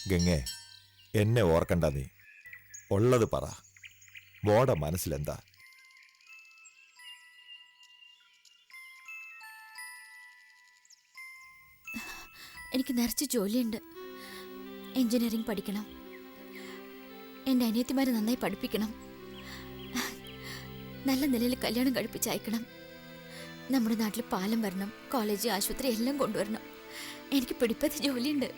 ഗംഗേ, എന്നെ ഓർക്കണ്ട നീ. ഉള്ളത് പറ. മോടെ മനസ്സിലെന്താ? എനിക്ക് നിറച്ച് ജോലിയുണ്ട്. എഞ്ചിനീയറിംഗ് പഠിക്കണം. എൻ്റെ അനിയത്തിമാരെ നന്നായി പഠിപ്പിക്കണം. നല്ല നിലയിൽ കല്യാണം കഴിപ്പിച്ചയക്കണം. നമ്മുടെ നാട്ടിൽ പാലം വരണം, കോളേജ്, ആശുപത്രി എല്ലാം കൊണ്ടുവരണം. എനിക്ക് പിടിപ്പത്തി ജോലിയുണ്ട്.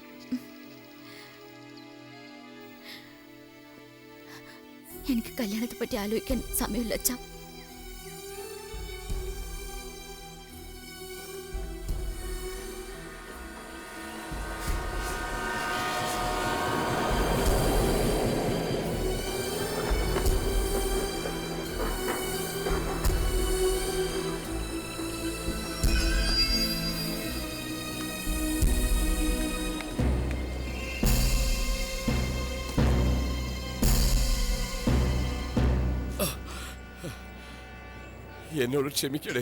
എനിക്ക് കല്യാണത്തെ പറ്റി ആലോചിക്കാൻ സമയമില്ല അച്ഛാ. എന്നോട് ക്ഷമിക്കണേ.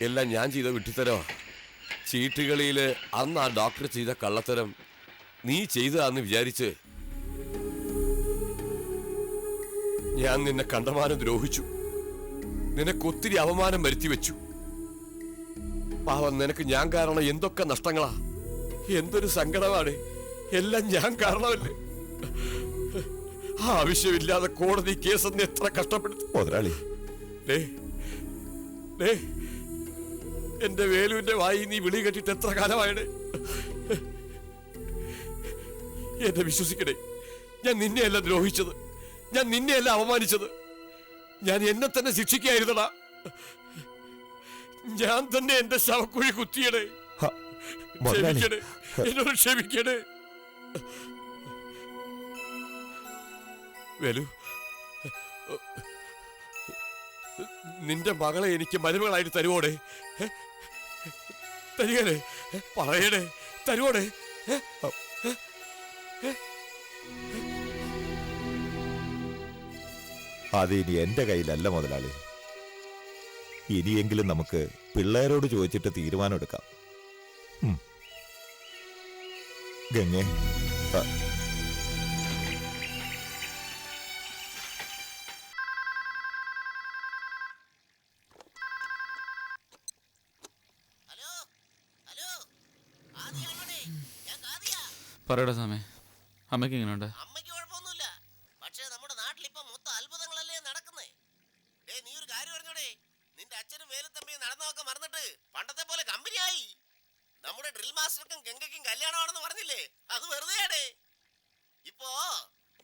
എല്ലാം ഞാൻ ചെയ്ത വിട്ടുതരവാ. ചീട്ടുകളിയിൽ അന്ന് ആ ഡോക്ടർ ചെയ്ത കള്ളത്തരം നീ ചെയ്തതാന്ന് വിചാരിച്ച് ഞാൻ നിന്നെ കണ്ടമാനം ദ്രോഹിച്ചു. നിനക്കൊത്തിരി അപമാനം വരുത്തി വെച്ചു. പാവം, നിനക്ക് ഞാൻ കാരണം എന്തൊക്കെ നഷ്ടങ്ങളാ, എന്തൊരു സങ്കടമാണ്. എല്ലാം ഞാൻ കാരണമല്ലേ. ആവശ്യമില്ലാതെ കോടതി കേസെന്ന് എത്ര കഷ്ടപ്പെടുത്തി മുതലാളി. എന്റെ വേലുവിന്റെ വായി നീ വിളി കെട്ടിട്ട് എത്ര കാലമായത്? എന്നെ വിശ്വസിക്കണേ, ഞാൻ നിന്നെയല്ല ദ്രോഹിച്ചത്, ഞാൻ നിന്നെയല്ല അപമാനിച്ചത്. ഞാൻ എന്നെ തന്നെ ശിക്ഷിക്കായിരുന്നടാ. ഞാൻ തന്നെ എന്റെ ശവക്കുഴി കുത്തിയടേ. ക്ഷമിക്കണേ, എന്നോട് ക്ഷമിക്കണേ. വേലു, നിന്റെ മകളെ എനിക്ക് മരുമകളായിട്ട് തരുവോടെ? തരികടേ, പറയടേ, തരുവോടെ? അത് ഇനി എന്റെ കയ്യിലല്ല മുതലാളി. ഇനിയെങ്കിലും നമുക്ക് പിള്ളേരോട് ചോദിച്ചിട്ട് തീരുമാനം എടുക്കാം. ഗംഗേ, പറയടാ സാമേ, അമ്മയ്ക്ക് എങ്ങനെയുണ്ട്? അമ്മയ്ക്ക് കുഴപ്പമൊന്നുമില്ല. പക്ഷേ നമ്മുടെ നാട്ടിൽ ഇപ്പൊ മൊത്തം അത്ഭുതങ്ങളല്ലേ നടക്കുന്നേ. നീ ഒരു കാര്യം പറഞ്ഞോടേ, നിന്റെ അച്ഛനും വേലുത്തമ്പിയും നടന്നതൊക്കെ മറന്നിട്ട് പണ്ടത്തെ പോലെ കമ്പനിയായി. നമ്മുടെ ഡ്രിൽ മാസ്റ്റർക്കും ഗംഗയ്ക്കും കല്യാണമാണെന്ന് പറഞ്ഞില്ലേ, അത് വെറുതെയാടേ. ഇപ്പോ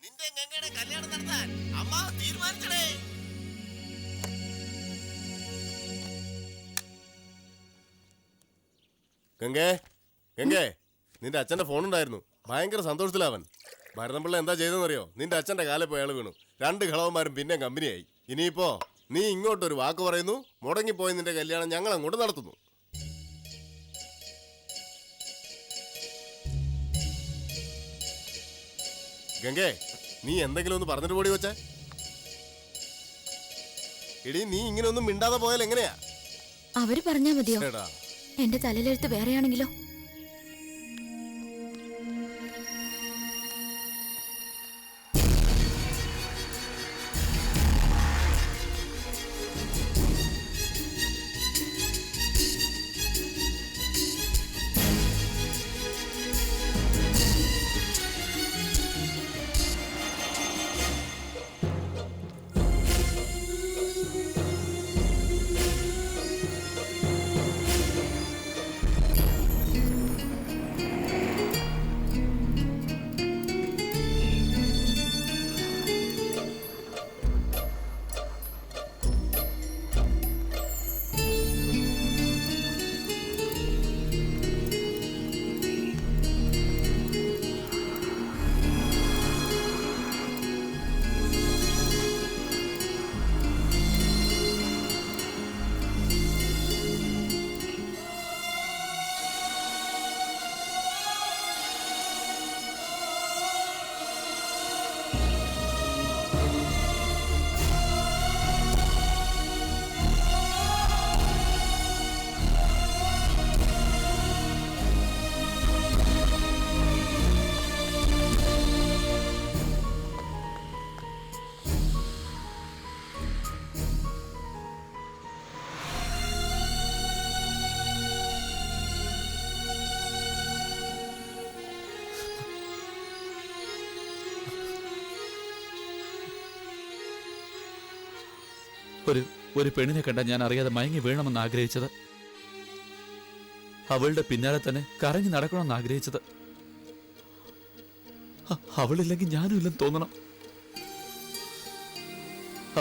നിന്റെ ഗംഗയുടെ കല്യാണം നടത്താൻ അമ്മ തീരുമാനിച്ചടേ. ഗംഗേ, ഗംഗേ, നിന്റെ അച്ഛന്റെ ഫോൺ ഉണ്ടായിരുന്നു. ഭയങ്കര സന്തോഷത്തിലാവൻ. ഭരതംപിള്ള എന്താ ചെയ്തെന്നറിയോ? നിന്റെ അച്ഛന്റെ കാലിൽ പോയി അയാൾ വീണു. 2 കളവന്മാരും പിന്നെ കമ്പനിയായി. ഇനിയിപ്പോ നീ ഇങ്ങോട്ടൊരു വാക്ക് പറയുന്നു, മുടങ്ങിപ്പോയി നിന്റെ കല്യാണം ഞങ്ങൾ അങ്ങോട്ട് നടത്തുന്നു. ഗംഗേ, നീ എന്തെങ്കിലും ഒന്ന് പറഞ്ഞിട്ട് പോടി വെച്ചേ. എടി, നീ ഇങ്ങനെ ഒന്നും മിണ്ടാതെ പോയാൽ എങ്ങനെയാ? അവര് പറഞ്ഞാ മതിയോ? എന്റെ തലയിലെഴുത്ത് വേറെയാണെങ്കിലോ? ഒരു പെണ്ണിനെ കണ്ട ഞാൻ അറിയാതെ മയങ്ങി വീണമെന്ന് ആഗ്രഹിച്ചത്, അവളുടെ പിന്നാലെ തന്നെ കറങ്ങി നടക്കണമെന്ന് ആഗ്രഹിച്ചത്. അവളില്ലെങ്കിൽ ഞാനും ഇല്ലെന്ന് തോന്നണം.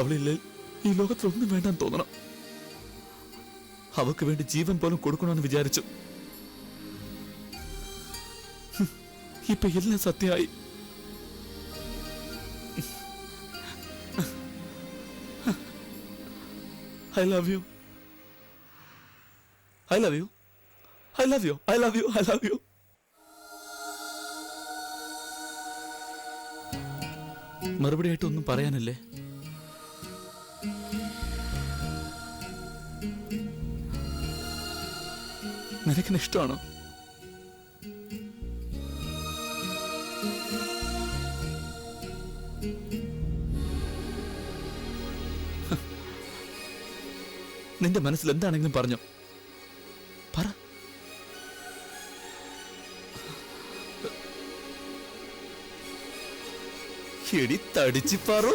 അവളില്ല ഈ ലോകത്തിലൊന്നും വേണ്ടെന്ന് തോന്നണം. അവക്ക് വേണ്ടി ജീവൻ പോലും കൊടുക്കണമെന്ന് വിചാരിച്ചു. ഇപ്പൊ എല്ലാം സത്യമായി. I love you. I love you. I love you. I love you. I love you. മറുപടിയായിട്ട് ഒന്നും പറയാനല്ലേ? നിനക്കെന്നെ ഇഷ്ടമാണോ? നിന്റെ മനസ്സിൽ എന്താണെങ്കിലും പറഞ്ഞോ, പറ. എടി തടിച്ചിപ്പാറോ.